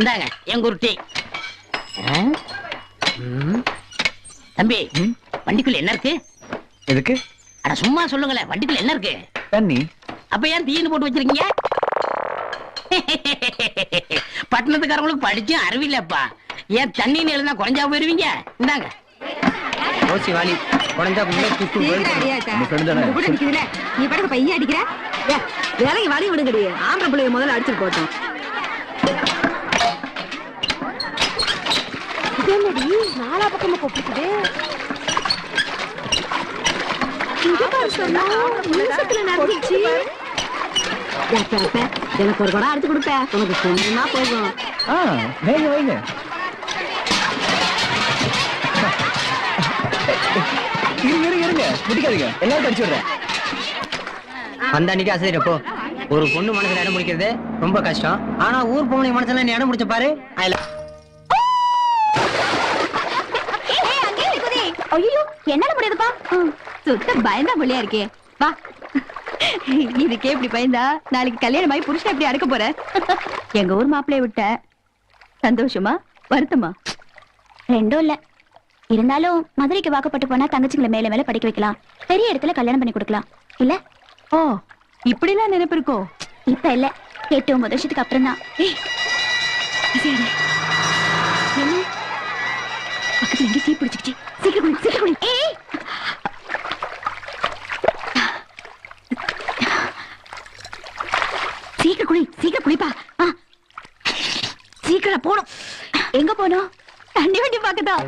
இந்தாங்க என் குருட்டி. தம்பி வண்டிக்குள்ள என்ன இருக்கு? எதுக்கு? அட சும்மா சொல்லுங்களேன், வண்டிக்குள்ள என்ன இருக்கு? தண்ணி. அப்ப ஏன் தீனு போட்டு வச்சிருக்கீங்க? பட்டணத்துக்காரங்களுக்கு படிச்சும் அறிவில்லப்பா. ஏன் தண்ணின்னு எழுந்தா குறைஞ்சா போயிருவீங்க? இந்தாங்க. ரோசி வாலி குறைஞ்சா நீ படகு பையன் அடிக்கிற வேலைக்கு வழி விடுங்கடி. ஆம்பளை பிள்ளைய முதல்ல அடிச்சுட்டு போட்டோம். நாலா பக்கமா கூப்பிடுது. எனக்கு ஒரு குடம் அடிச்சு கொடுப்ப, உனக்கு சொன்னா போகும். வைங்க வைங்க. இருங்க முடிக்காதீங்க, எல்லாரும் அடிச்சு விடுறேன். அந்த அன்னைக்கு அசைறப்போ ஒரு பொண்ணு மனசுல இடம் முடிக்கிறது ரொம்ப கஷ்டம். ஆனா ஊர் பொண்ணு மனசுல நீ இடம் முடிச்ச பாரு. ஐயோ என்னால முடியாதுப்பா. சுத்த பயந்தா புள்ளியா இருக்கே. வா, இதுக்கே இப்படி பயந்தா நாளைக்கு கல்யாணம் ஆகி புருஷன் எப்படி அடக்க போற? எங்க ஊர் மாப்பிள்ளைய விட்ட சந்தோஷமா வருத்தமா? ரெண்டும் இல்ல. இருந்தாலும் மதுரைக்கு வாக்கப்பட்டு போனா தங்கச்சிங்களை மேல மேல படிக்க வைக்கலாம், பெரிய இடத்துல கல்யாணம் பண்ணி கொடுக்கலாம் இல்ல? ஓ, இப்படி எல்லாம் நினைப்பு இருக்கோ? இப்ப இல்ல, 8-9 வருஷத்துக்கு அப்புறம் தான். பக்கத்துல எங்க தீ பிடிச்சிக்கிச்சு. சீக்கிரம் சீக்கிரம். சீக்கிரம் குளிப்பா. சீக்கிரம் போணும். எங்க போனோம்? தண்ணி வண்டி பாக்கதான்.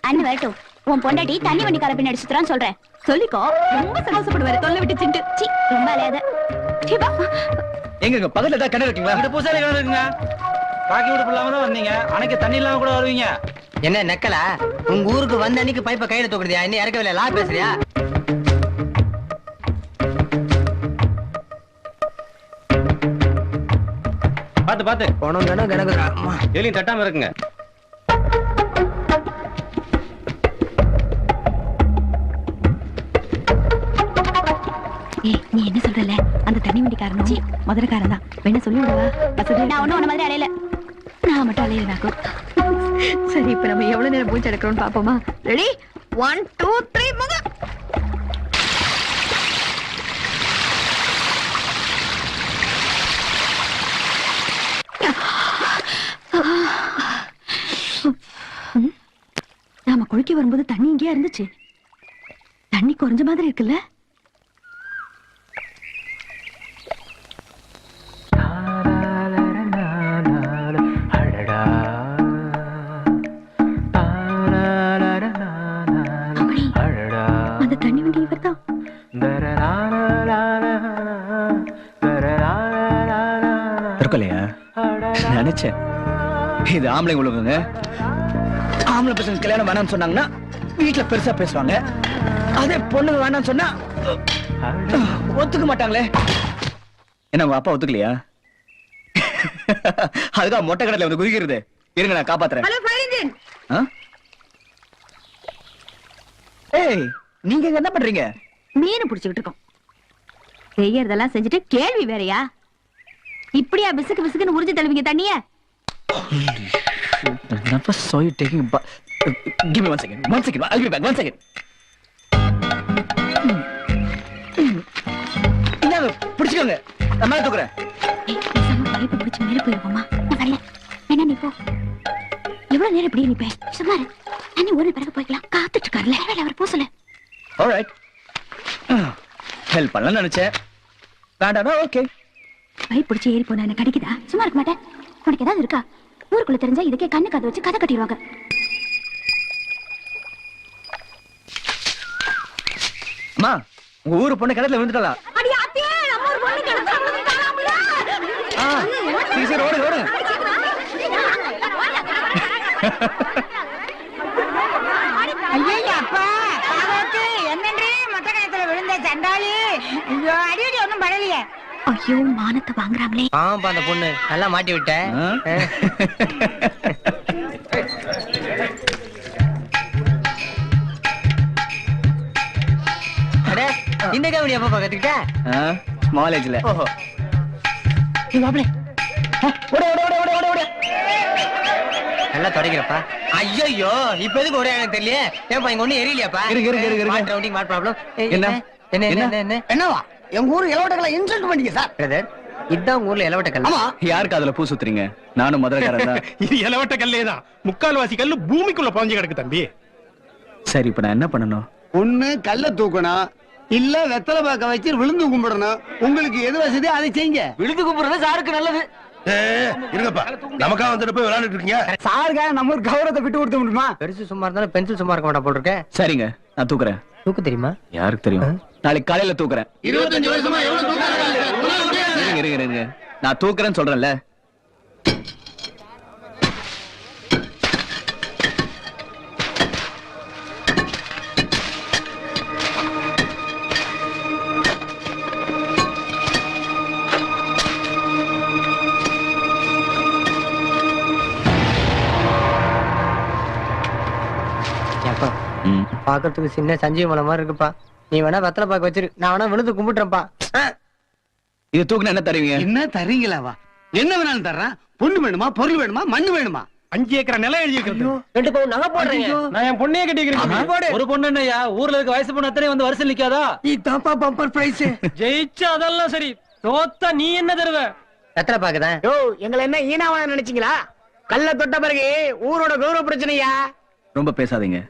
அண்ணன் வரட்டும். உன் பொண்டாட்டி தண்ணி வண்டி கார பின்னாடி சுத்துறான்னு சொல்றேன். சொல்லிக்கோ, ரொம்ப சந்தோஷப்படுவாரு. தொல்லை விட்டு சிண்டு. ரொம்ப அலையாத. எங்க பக்கத்துல ஏதாவது கிணறு இருக்குங்களா? இங்க பூசாரி கிணறு இருக்குங்க. பாக்கி விட்டு இல்லாம தான் வந்தீங்க. அன்னைக்கு தண்ணி இல்லாம கூட வருவீங்க. என்ன நக்கல? உங்க ஊருக்கு வந்த அன்னைக்கு பைப்பை கையில தூக்குறதியா? இன்னும் இறக்கவில்லை. லா பேசுறியா? பாத்து பாத்து பணம் தானே கிடக்குது. எலியும் தட்டாம இருக்குங்க. நீ என்ன சொல்றல? அந்த தண்ணி வண்டிக்காரனும் மதுரைக்காரன் தான். வேணா சொல்லி விடவா? நான் ஒண்ணும் உன்ன மாதிரி அலையல. நான் மட்டும் அலையிறாக்கும். சரி, இப்ப நம்ம எவ்வளவு நேரம் மூச்சு எடுக்கிறோம்னு பாப்போமா? ரெடி? 1 2 3 முக. நாம குளிக்க வரும்போது தண்ணி இங்கேயா இருந்துச்சு? தண்ணி குறைஞ்ச மாதிரி இருக்குல்ல? அந்த தண்ணி வண்டி இவர்தான். இருக்கலையா? நினைச்சேன். இது ஆம்பளை உலகங்க. ஆம்பளை பசங்க கல்யாணம் வேணாம்னு சொன்னாங்கன்னா வீட்டுல பெருசா பேசுவாங்க. அதே பொண்ணுங்க வேணாம்னு சொன்னா ஒத்துக்க மாட்டாங்களே. என்ன உங்க அப்பா ஒத்துக்கலையா? அதுதான் மொட்டை கடல வந்து குதிக்கிறது. இருங்க, நான் காப்பாத்துறேன். ஏய், நீங்க என்ன பண்றீங்க? மீன் பிடிச்சுக்கிட்டு இருக்கோம். செய்யறதெல்லாம் செஞ்சுட்டு கேள்வி வேறையா? இப்படியா பிசுக்கு பிசுக்குன்னு உறிஞ்சு தள்ளுவீங்க தண்ணிய? Never saw you taking a bath. Give me 1 second. 1 second. I'll be back. 1 second. இந்தாங்க, பிடிச்சுக்கோங்க. நான் மேல தூக்குறேன். பைப்பு பிடிச்சு மேல போயிருவோமா? வரல. என்ன நீ போ. எவ்வளவு நேரம் இப்படி நிப்ப? சும்மா இரு. தண்ணி ஒரு பிறகு போய்க்கலாம். காத்துட்டு இருக்காருல. வேலை அவர் போசல. Alright. ஹெல்ப் பண்ணலாம் நினைச்சேன். வேண்டாமா? ஓகே. பைப் பிடிச்சு ஏறி போனா என்ன கிடைக்குதா? சும்மா இருக்க மாட்டேன். உனக்கு ஏதாவது இருக்கா? ஊருக்குள்ள தெரிஞ்சா இதுக்கே கண்ணு காது வச்சு கதை கட்டிடுவாங்க. அம்மா, உங்க ஊரு பொண்ணு கிணத்துல விழுந்துட்டா? சரி ஓடுங்க ஓடுங்க. ஐயா அப்பா என்னன்றே மொட்டை கணத்துல விழுந்த சண்டாளி. ஐயோ, அடிக்கடி ஒன்னும் படலையே. ஐயோ, மானத்தை வாங்குறாங்களே. ஆமாப்பா, அந்த பொண்ணு நல்லா மாட்டி விட்ட. இந்த கவனி எப்ப கத்துக்கிட்ட? காலேஜ்ல. ஓஹோ. மாப்பிள ஓட ஓட ஓட ஓட ஓட ஓட. நல்லா தொடக்கிறப்பா. ஐயோ இப்ப எதுக்கு ஒரே எனக்கு தெரியல. ஏன்பா இங்க ஒண்ணு எரியலையாப்பா? இருங்க. ரவுண்டிங் மாட் ப்ராப்ளம். என்ன? என்ன என்ன என்ன? என்ன என்னவா எங்க ஊர் இளவட்டங்களை இன்சல்ட் பண்ணீங்க சார். பிரதர், இதான் உங்க ஊர்ல இளவட்ட கல். ஆமா. யாருக்கு அதுல பூ சுத்துறீங்க? நானும் மதுரைக்காரன் தான். இது இலவட்ட கல்லே தான். முக்கால்வாசி கல்லு பூமிக்குள்ள பாஞ்சு கிடக்கு தம்பி. சரி, இப்ப நான் என்ன பண்ணணும்? ஒண்ணு கல்ல தூக்கணும், இல்ல வெத்தலை பாக்க வச்சு விழுந்து கும்பிடணும். உங்களுக்கு எது வசதி அதை செய்யுங்க. விழுது கும்பிடுறது சாருக்கு நல்லது. இருங்கப்பா, நமக்கா வந்துட்டு போய் விளையாண்டுட்டு இருக்கீங்க. சாருக்காக நம்ம ஒரு கௌரவத்தை விட்டு கொடுத்த முடியுமா? பெருசு சும்மா இருந்தாலும் பென்சில் சும்மா இருக்க மாட்டா போல் இருக்க. சரிங்க, நான் தூக்குறேன். தூக்கு தெரியுமா? யாருக்கு தெரியும்? நாளைக்கு காலையில தூக்குறேன். 25 வருஷமா எவ்வளவு தூக்காங்க? இருங்க. நான் தூக்குறேன்னு சொல்றேன்ல. ஏப்பா, ம். பாக்குறதுக்கு சின்ன சஞ்சீவ மலை மாதிரி இருக்குப்பா. நீ வேணா வெத்தலை பாக்க வச்சிரு, நான் வேணா விழுந்து கும்பிட்டுறேன்ப்பா. இது தூக்குனா என்ன தருவீங்க? என்ன தரீங்களாவா? என்ன வேணாலும் தர்றேன். பொண்ணு வேணுமா, பொருள் வேணுமா, மண்ணு வேணுமா? 5 ஏக்கர் நிலம் எழுதி இருக்கிறது. 2 பவுன் நகை போடுறீங்க. நான் என் பொண்ணையே கட்டிக்கிறேன். ஒரு பொண்ணு என்னய்யா, ஊர்ல இருக்க வயசு பொண்ணு அத்தனை வந்து வருஷம் நிக்காதா? இதாப்பா பம்பர் பிரைஸ். ஜெயிச்சா அதெல்லாம் சரி, தோத்தா நீ என்ன தருவ? வெத்தலை பாக்குதான். யோ எங்களை என்ன ஈனாவா நினைச்சீங்களா? கல்ல தொட்ட பிறகு ஊரோட கௌரவ பிரச்சனையா? ரொம்ப பேசாதீங்க.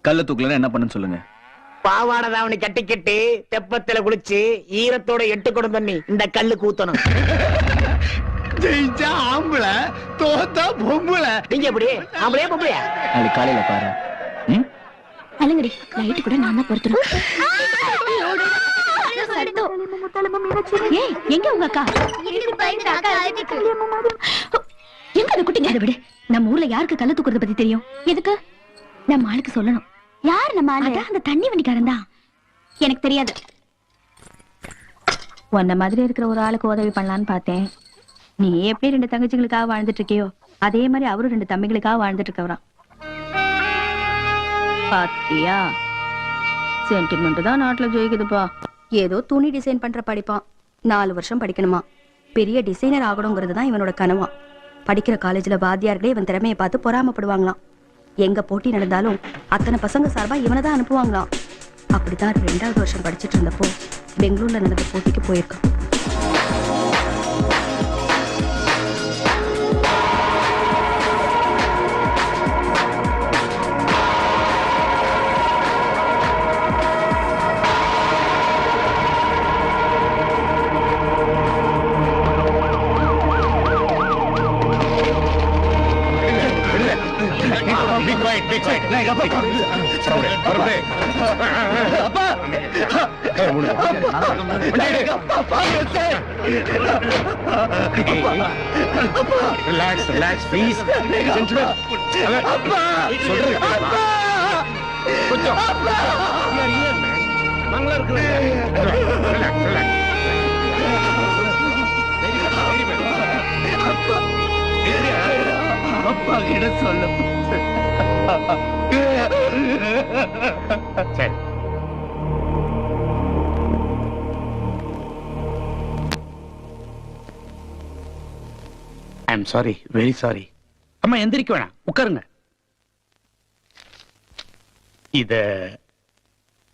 கல்ல தூக்கலன்னா என்ன பண்ணுன்னு சொல்லுங்க. பாவாடை தாவணி கட்டிக்கிட்டு தெப்பத்துல குளிச்சு ஈரத்தோட 8 குடம் தண்ணி இந்த கல்லுக்கு ஊத்தணும். ஜெயிச்சா ஆம்பளை, தோத்தா பொம்பளை. நீங்க எப்படி அப்படியே பொம்பளையா? நாளைக்கு காலையில பாரு. ம்? அலங்கடி லைட் கூட நான் தான் பொறுத்துறேன். ஏய், எங்க உங்க அக்கா? எங்க அந்த குட்டிங்க? அதை விடு. நம்ம ஊர்ல யாருக்கு கல்ல தூக்குறத பத்தி தெரியும்? எதுக்கு? நம்ம ஆளுக்கு சொல்லணும். யார் நம்ம ஆளு? அந்த தண்ணி வண்டிக்காரன் தான். எனக்கு தெரியாது. உன்ன மாதிரி இருக்கிற ஒரு ஆளுக்கு உதவி பண்ணலான்னு பார்த்தேன். நீ எப்படி 2 தங்கச்சிகளுக்காக வாழ்ந்துட்டு இருக்கியோ அதே மாதிரி அவரும் 2 தம்பிகளுக்காக வாழ்ந்துட்டு இருக்கவரான். பாத்தியா, சென்டிமெண்ட் தான் நாட்டுல ஜெயிக்குதுப்பா. ஏதோ துணி டிசைன் பண்ற படிப்பான். 4 வருஷம் படிக்கணுமா. பெரிய டிசைனர் ஆகணுங்கிறது தான் இவனோட கனவா. படிக்கிற காலேஜ்ல வாத்தியார்களே இவன் திறமையை பார்த்து பொறாமப்படுவாங்களாம். எங்க போட்டி நடந்தாலும் அத்தனை பசங்க சார்பா இவனை தான் அனுப்புவாங்களாம். அப்படித்தான் 2வது வருஷம் படிச்சுட்டு இருந்தப்போ பெங்களூர்ல நடந்த போட்டிக்கு போயிருக்கான். Relax please. அப்பா கிட்ட சொல்ல. சரி. I'm sorry, very sorry. அம்மா எந்திரிக்க வேணாம், உட்காருங்க.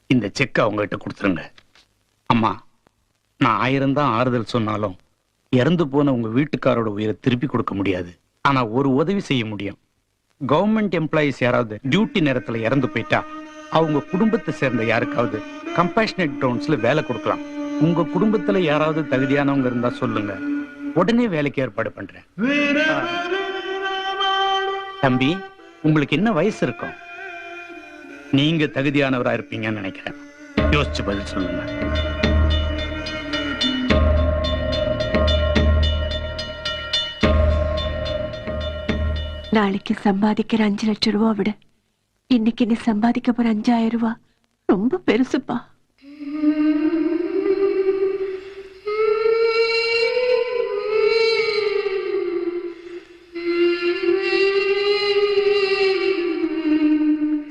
இந்த செக் அவங்ககிட்ட கொடுத்துருங்க. அம்மா, நான் 1000 தான் ஆறுதல் சொன்னாலும் இறந்து போன உங்க வீட்டுக்காரோட உயிரை திருப்பி கொடுக்க முடியாது. ஆனா ஒரு உதவி செய்ய முடியும். கவர்மெண்ட் எம்ப்ளாயிஸ் யாராவது டியூட்டி நேரத்துல இறந்து போயிட்டா அவங்க குடும்பத்தை சேர்ந்த யாருக்காவது கம்பேஷனேட் கிரவுண்ட்ஸ்ல வேலை கொடுக்கலாம். உங்க குடும்பத்துல யாராவது தகுதியானவங்க இருந்தா சொல்லுங்க, உடனே வேலைக்கு ஏற்பாடு பண்றேன். தம்பி, உங்களுக்கு என்ன வயசு இருக்கும்? நீங்க தகுதியானவரா இருப்பீங்கன்னு நினைக்கிறேன். யோசிச்சு பதில் சொல்லுங்க. நாளைக்கு சம்பாதிக்கிற 5 லட்சம் ரூபா விட இன்னைக்கு நீ சம்பாதிக்க போற 5000 ரூபாய் ரொம்ப பெருசுப்பா.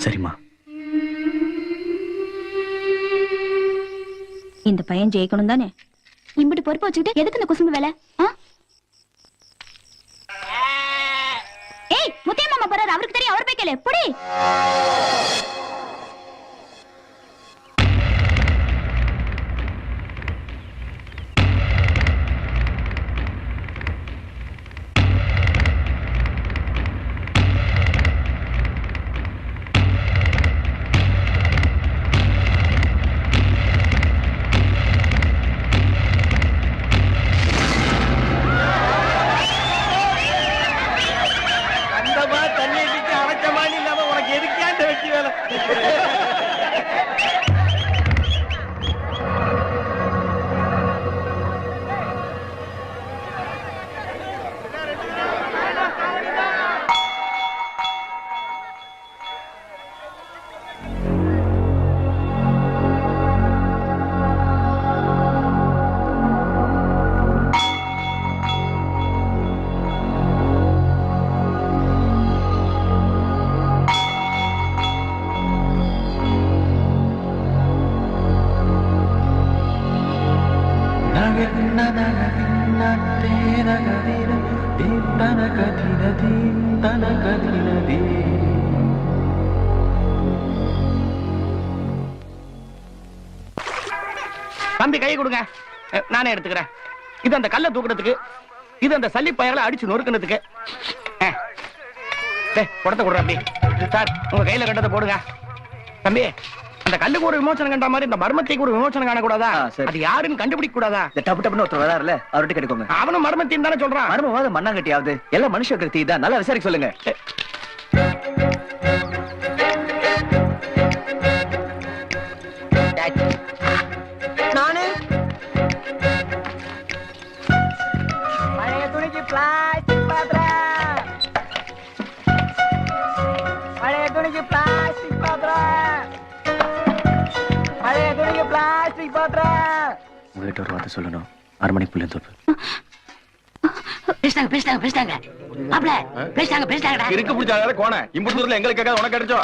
சரிம்மா. இந்த பையன் ஜெயிக்கணும் தானே? இம்பிட்டு பொறுப்பு வச்சுக்கிட்டு எதுக்கு இந்த குசும்பு வேலை? அவருக்கு தெரியும், அவர் போய் கேளு. புடி. தம்பி கை கொடுங்க, நானே எடுத்துக்கிறேன். இது அந்த கல்ல தூக்குறதுக்கு, இது அந்த சல்லி பயங்களை அடிச்சு நொறுக்குனதுக்கு. குடத்தை கொடுற அப்படி சார், உங்க கையில கட்டத்தை போடுங்க. தம்பி, அந்த கல்லுக்கு ஒரு விமோசனம் கண்ட மாதிரி இந்த மர்மத்தைக்கு ஒரு விமோசனம் காணக்கூடாதா? அது யாருன்னு கண்டுபிடிக்க கூடாதா? டப்பு டப்புன்னு ஒருத்தர் வராருல, அவர்கிட்ட கேட்டுக்கோங்க. அவனும் மர்மத்தின்னு தானே சொல்றான். மர்மவாத மண்ணாங்கட்டியாவது எல்லாம் மனுஷ கருத்தி தான், நல்லா விசாரிக்க சொல்லுங்க. நானு பழைய துணிக்கு பிளாஸ்டிக் பாத்திரம், பழைய துணிக்கு பிளாஸ்டிக் பாத்திரம், பழைய துணிக்கு பிளாஸ்டிக் பாத்திரம். உங்ககிட்ட ஒரு வார்த்தை சொல்லணும். 6 மணிக்கு புள்ளி தோப்பு. பேசிட்டாங்க பேசிட்டாங்க பேசிட்டாங்க மாப்ள, பேசிட்டாங்க பேசிட்டாங்கடா. இருக்கு பிடிச்சாங்க கோண இம்புட்டு தூரத்துல எங்களுக்கு கேட்காத உனக்கு கிடைச்சோ.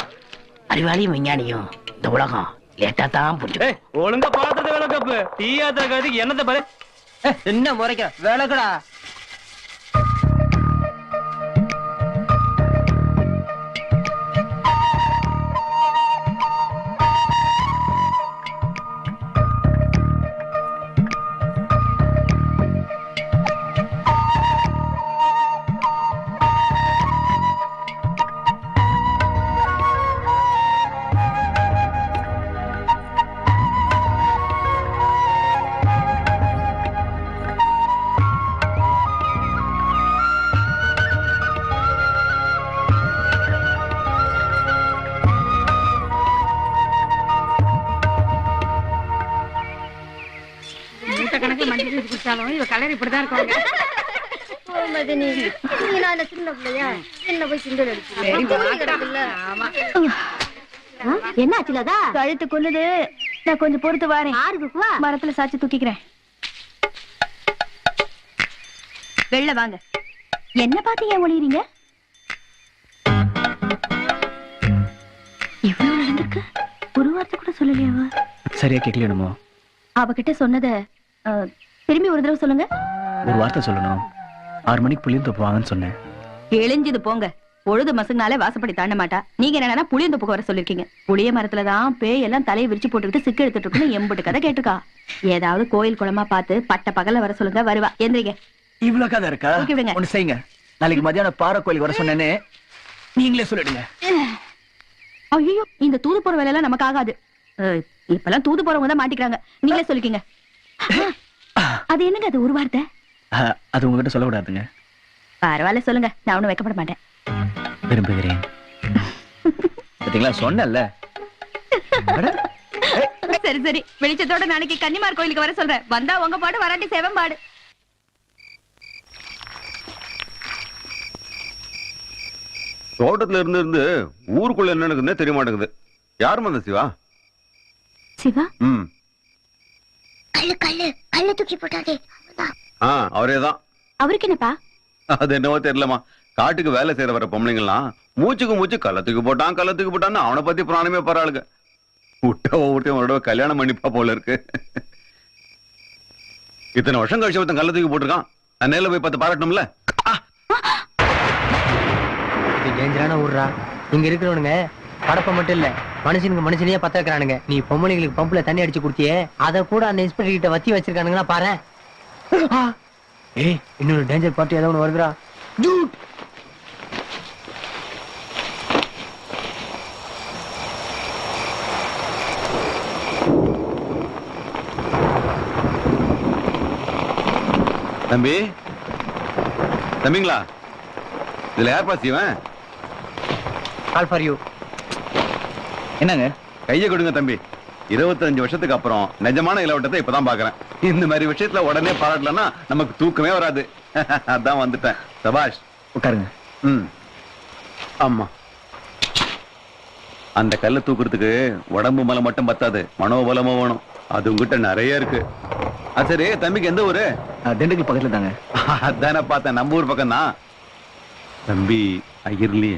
அறிவாளியும் விஞ்ஞானியும் இந்த உலகம் லேட்டா தான் புரிஞ்சு. ஒழுங்கா பாத்திரத்தை விளக்கப்பு டீயாத்திர கதைக்கு என்னத்தை பாரு. என்ன முறைக்க விளக்குடா. இவ கலர் இப்படிதான் இருக்காங்க. என்ன ஆச்சுலதா? கழுத்து கொல்லுது. நான் கொஞ்சம் பொறுத்து வாரேன். மரத்துல சாச்சி தூக்கிக்கிறேன். வெளில வாங்க. என்ன பாத்தீங்க ஒளியறீங்க? இவ்வளவு நடந்திருக்கு, ஒரு வார்த்தை கூட சொல்லலையாவா? சரியா கேட்கலணுமோ? அவகிட்ட சொன்னத திரும்பி ஒரு தடவை சொல்லுங்க. ஒரு வார்த்தை சொல்லணும். 6 மணிக்கு புளியந்தோப்பு வாங்கன்னு சொன்னேன். எழிஞ்சது போங்க. பொழுது மசங்கனாலே வாசப்படி தாண்ட மாட்டா. நீங்க என்னன்னா புளியந்தோப்புக்கு வர சொல்லிருக்கீங்க. புளிய மரத்துலதான் பேய் எல்லாம் தலையை விரிச்சு போட்டுக்கிட்டு சிக்கு எடுத்துட்டு இருக்குன்னு எம்புட்டு கதை கேட்டுக்கா. ஏதாவது கோயில் குளமா பார்த்து பட்ட பகல வர சொல்லுங்க. வருவா. எந்திரிங்க. இவ்வளவு கதை இருக்கா? ஒண்ணு செய்யுங்க, நாளைக்கு மத்தியானம் பாறை கோயிலுக்கு வர சொன்னேன்னு நீங்களே சொல்லிடுங்க. ஐயோ, இந்த தூது போற வேலை எல்லாம் நமக்கு ஆகாது. இப்பெல்லாம் தூது போறவங்க தான் மாட்டிக்கிறாங்க. நீங்களே சொல்லிக்கீங்க. அது என்னங்க அது ஒரு வார்த்தை? அது உங்ககிட்ட சொல்லக்கூடாதுங்க. பரவாயில்ல சொல்லுங்க, நான் ஒண்ணும் வைக்கப்பட மாட்டேன். விரும்புகிறேன். பாத்தீங்களா, சொன்னேன்ல. சரி சரி, வெளிச்சத்தோட நாளைக்கு கன்னிமார் கோயிலுக்கு வர சொல்றேன். வந்தா உங்க பாடு, வராட்டி சேவம் பாடு. தோட்டத்துல இருந்து ஊருக்குள்ள என்ன நடக்குதுன்னே தெரிய மாட்டேங்குது. யாரும் அந்த சிவா? சிவா? கல்லு தூக்கி போட்டாதே. அவரேதான். அவருக்கு என்னப்பா? அது என்னவோ தெரியலமா, காட்டுக்கு வேலை செய்யற வர பொம்பளைங்கலாம் மூச்சுக்கு மூச்சு கள்ளத்துக்கு போட்டான்னு அவனை பத்தி புராணமே பரவாளுங்க. விட்ட கல்யாணம் பண்ணிப்பா போல இருக்கு. இத்தனை வருஷம் கழிச்சு ஒருத்தன் கள்ளத்துக்கு போட்டிருக்கான். நான் நேரில் போய் பார்த்து பாராட்டணும்ல. இது டேஞ்சரான ஊர்ரா. இங்க இருக்கிறவனுங்க படப்ப மட்டும் இல்ல, மனுஷனுக்கு மனுஷனையே பத்த வைக்கிறானுங்க. நீ பொம்பளைங்களுக்கு பம்புல தண்ணி அடிச்சு குடுத்தியே, அத கூட அந்த இன்ஸ்பெக்டர் கிட்ட வத்தி வச்சிருக்கானுங்களா பாரு. ஏய், இன்னொரு டேஞ்சர் பார்ட்டி ஏதோ ஒண்ணு வருதுடா. தம்பி, தம்பிங்களா, இதுல யார் பாஸ் இவன்? Call for you. என்னங்க? கையை கொடுங்க தம்பி. 25 வருஷத்துக்கு அப்புறம் நிஜமான இளவட்டத்தை இப்பதான் பாக்குறேன். இந்த மாதிரி விஷயத்துல உடனே பாராட்டலன்னா நமக்கு தூக்கமே வராது. அதான் வந்துட்டேன். சபாஷ். உட்காருங்க. ஆமா, அந்த கல்லை தூக்குறதுக்கு உடம்பு பலம் மட்டும் பத்தாது, மனோபலமும் வேணும். அது உங்ககிட்ட நிறைய இருக்கு. சரி, தம்பிக்கு எந்த ஊரு? திண்டுக்கல் பக்கத்துல தாங்க. அதானே பார்த்தேன், நம்ம ஊர் பக்கம் தான். தம்பி ஐயர்லி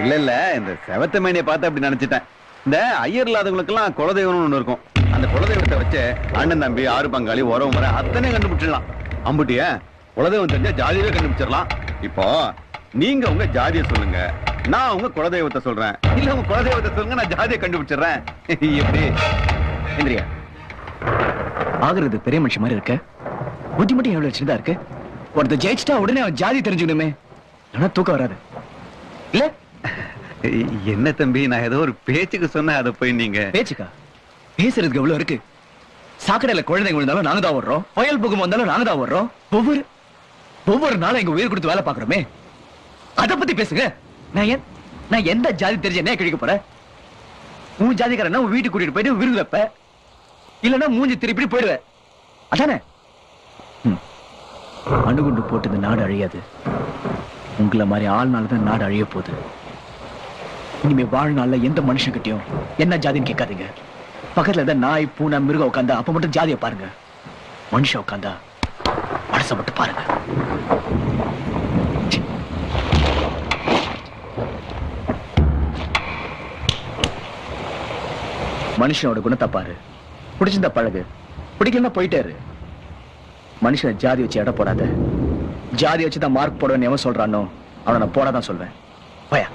இல்ல இல்ல, இந்த செவத்த மேனியை பார்த்து அப்படி நினைச்சிட்டேன். இந்த ஐயர் இல்லாதவங்களுக்கு எல்லாம் குலதெய்வம்னு ஒண்ணு இருக்கும். அந்த குலதெய்வத்தை வச்சு அண்ணன் தம்பி 6 பங்காளி உறவு முறை அத்தனை கண்டுபிடிச்சிடலாம். அம்புட்டிய குலதெய்வம் தெரிஞ்சா ஜாதியே கண்டுபிடிச்சிடலாம். இப்போ நீங்க உங்க ஜாதியை சொல்லுங்க, நான் உங்க குலதெய்வத்தை சொல்றேன். இல்ல உங்க குலதெய்வத்தை சொல்லுங்க, நான் ஜாதியை கண்டுபிடிச்சிடுறேன். எப்படி இந்திரியா ஆகுறது பெரிய மனுஷன் மாதிரி இருக்க, புத்தி மட்டும் எவ்வளவு சின்னதா இருக்கு. ஒருத்தர் ஜெயிச்சிட்டா உடனே அவன் ஜாதி தெரிஞ்சுக்கணுமே, ஆனா தூக்கம் வராது இல்ல? என்ன தம்பி, நான் ஏதோ ஒரு பேச்சுக்கு சொன்ன, அதை போய் நீங்க பேச்சுக்கா? பேசுறதுக்கு எவ்வளவு இருக்கு. சாக்கடையில குழந்தைங்க விழுந்தாலும் நாங்க தான் வர்றோம், புயல் புகம் வந்தாலும் நாங்க தான் வர்றோம். ஒவ்வொரு நாளும் எங்க உயிர் கொடுத்து வேலை பாக்குறோமே, அத பத்தி பேசுங்க. நான் எந்த ஜாதி தெரிஞ்ச என்ன கிழிக்க போறேன்? உன் ஜாதிக்காரன் உன் வீட்டுக்கு கூட்டிட்டு போயிட்டு விருது வைப்ப, இல்லன்னா மூஞ்சி திருப்பி போயிடுவேன். அதானே? அணுகுண்டு போட்டு இந்த நாடு அழியாது. உங்களை மாதிரி ஆள்னால தான் நாடு அழிய போகுது. இனிமே வாழ்நாள்ல எந்த மனுஷன் கிட்டயும் என்ன ஜாதின்னு கேட்காதீங்க. பக்கத்துல ஏதாவது நாய் பூனை மிருகம் உட்காந்தா அப்ப மட்டும் ஜாதியை பாருங்க. மனுஷன் உட்காந்தா மனசை மட்டும் பாருங்க. மனுஷனோட குணத்தை பாரு, பிடிச்சிருந்தா பழகு, பிடிக்கலன்னா போயிட்டாரு. மனுஷனை ஜாதி வச்சு எடை போடாத. ஜாதி வச்சுதான் மார்க் போடுவேன்னு எவன் சொல்றானோ அவனை நான் போடாதான் சொல்வேன். பயா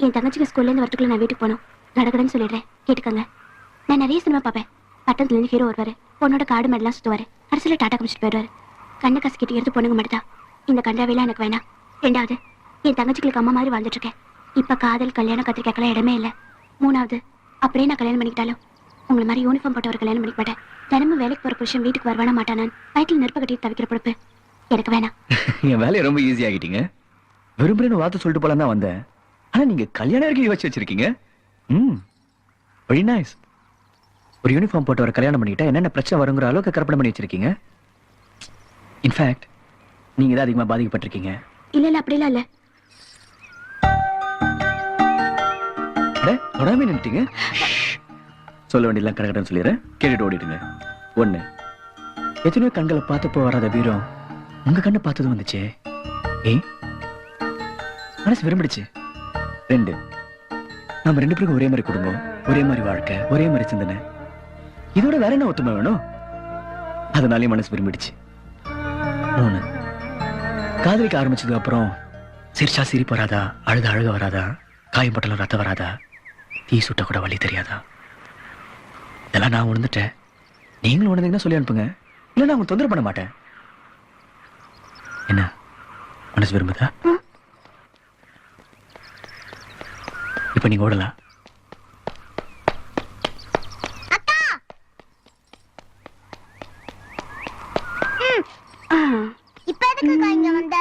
என் தங்கச்சிக்கு ஸ்கூல்ல இருந்து வரதுக்குள்ள நான் வீட்டுக்கு போகணும். நடக்கணும்னு சொல்லிடுறேன், கேட்டுக்கோங்க. நான் நிறைய சினிமா பார்ப்பேன். பட்டத்துல இருந்து ஹீரோ வருவாரு, பொண்ணோட காடு மெடலாம் சுத்துவாரு, அரசியல டாட்டா குடிச்சிட்டு போயிடுவாரு. கண்ணை கசிக்கிட்டு எடுத்து பொண்ணுங்க மட்டும் தான். இந்த கண்டாவையெல்லாம் எனக்கு வேணாம். 2வது, என் தங்கச்சிகளுக்கு அம்மா மாதிரி வாழ்ந்துட்டு இருக்கேன். இப்ப காதல் கல்யாணம் கத்திரிக்காய்க்கெல்லாம் இடமே இல்லை. 3வது, அப்படியே நான் கல்யாணம் பண்ணிக்கிட்டாலும் உங்களை மாதிரி யூனிஃபார்ம் போட்ட ஒரு கல்யாணம் பண்ணிக்க மாட்டேன். தினமும் வேலைக்கு போற புருஷன் வீட்டுக்கு வருவானா மாட்டானான் வயிற்றுல நெருப்ப கட்டி தவிக்கிற பொறுப்பு எனக்கு வேணாம். என் வேலையை ரொம்ப ஈஸி ஆகிட்டீங்க. விரும்புறேன்னு வார்த்தை சொல்லிட்டு போலாம் தான் வந்தேன். ஆனா நீங்க கல்யாணம் வரைக்கும் யோசிச்சு வச்சிருக்கீங்க. Very nice. ஒரு யூனிஃபார்ம் போட்டு வர கல்யாணம் பண்ணிக்கிட்டா என்னென்ன பிரச்சனை வருங்கிற அளவுக்கு கற்பனை பண்ணி வச்சிருக்கீங்க. இன்ஃபேக்ட் நீங்க தான் அதிகமா பாதிக்கப்பட்டிருக்கீங்க. இல்ல இல்ல அப்படிலாம் இல்ல. தொடாம நின்னுட்டீங்க. சொல்ல வேண்டியெல்லாம் கடகடன்னு சொல்லிடுறேன், கேட்டுட்டு ஓடிடுங்க. 1, எத்தனையோ கண்களை பார்த்தப்போ வராத வீரம் உங்க கண்ணை பார்த்ததும் வந்துச்சே. மனசு விரும்பிடுச்சு. 2, நம்ம 2 பேருக்கும் ஒரே மாதிரி குடும்பம், ஒரே மாதிரி வாழ்க்கை, ஒரே மாதிரி சிந்தனை. இதோட வேற என்ன ஒத்துமை வேணும்? அதனாலே மனசு விரும்பிடுச்சு. 3, காதலிக்க ஆரம்பிச்சதுக்கு அப்புறம் சிரிச்சா சிரிப்பு வராதா, அழுத அழுக வராதா, காயம் பட்டலும் ரத்தம் வராதா, தீ சுட்ட கூட வலி தெரியாதா? இதெல்லாம் நான் உணர்ந்துட்டேன். நீங்களும் உணர்ந்தீங்கன்னா சொல்லி அனுப்புங்க, இல்ல நான் உங்க தொந்தரவு பண்ண மாட்டேன். என்ன மனசு விரும்புதா? இப்ப நீங்க ஓடலாம். இப்ப எதுக்குக்கா இங்க வந்த?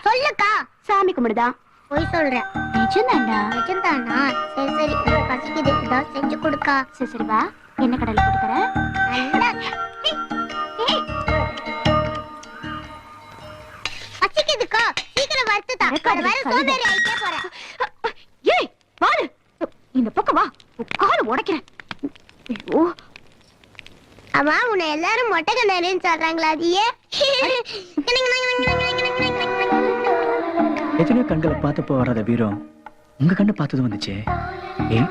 சொல்லுக்கா. சாமி கும்பிடுதா? போய் சொல்றேன். நிஜம்தான்டா. நிஜம்தானா? சரி சரி, பசிக்குது. ஏதாவது செஞ்சு கொடுக்கா. சரி சரி வா, என்ன கடலை போட்டு தரேன். பசிக்குதுக்கா, சீக்கிரம் வறுத்து தா. வர சோம்பேறி ஆயிட்டே போறேன். ஏய் வாடு, இந்த பக்கம் வா, கால உடைக்கிறேன். ஐயோ அம்மா, உன்னை எல்லாரும் மொட்டை கண்ணாடின்னு சொல்றாங்களா? அது ஏன்? எத்தனையோ கண்களை பார்த்தப்போ வராத வீரம் உங்க கண்ணை பார்த்தது வந்துச்சே. ஏன்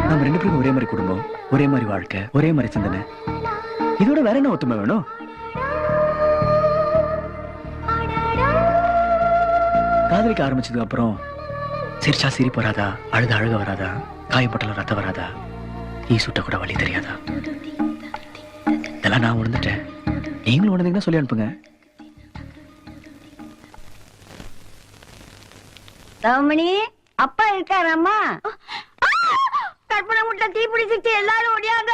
நம்ம ரெண்டு பேருக்கும் ஒரே மாதிரி குடும்பம், ஒரே மாதிரி வாழ்க்கை, ஒரே மாதிரி சிந்தனை. இதோட வேற என்ன ஒத்துமை வேணும்? காதலிக்க ஆரம்பிச்சதுக்கு அப்புறம் சிரிச்சா சிரிப்பு வராதா, அழுத அழுக வராதா, காயப்பட்டல ரத்தம் வராதா, ஈ சுட்ட கூட வழி தெரியாதா? இதெல்லாம் நான் உணர்ந்துட்டேன். நீங்களும் உணர்ந்தீங்கன்னா சொல்லி அனுப்புங்க. ரமணி, அப்பா இருக்காரம்மா? கற்பனை முட்டை தீ பிடிச்சிச்சு, எல்லாரும் ஓடியாங்க.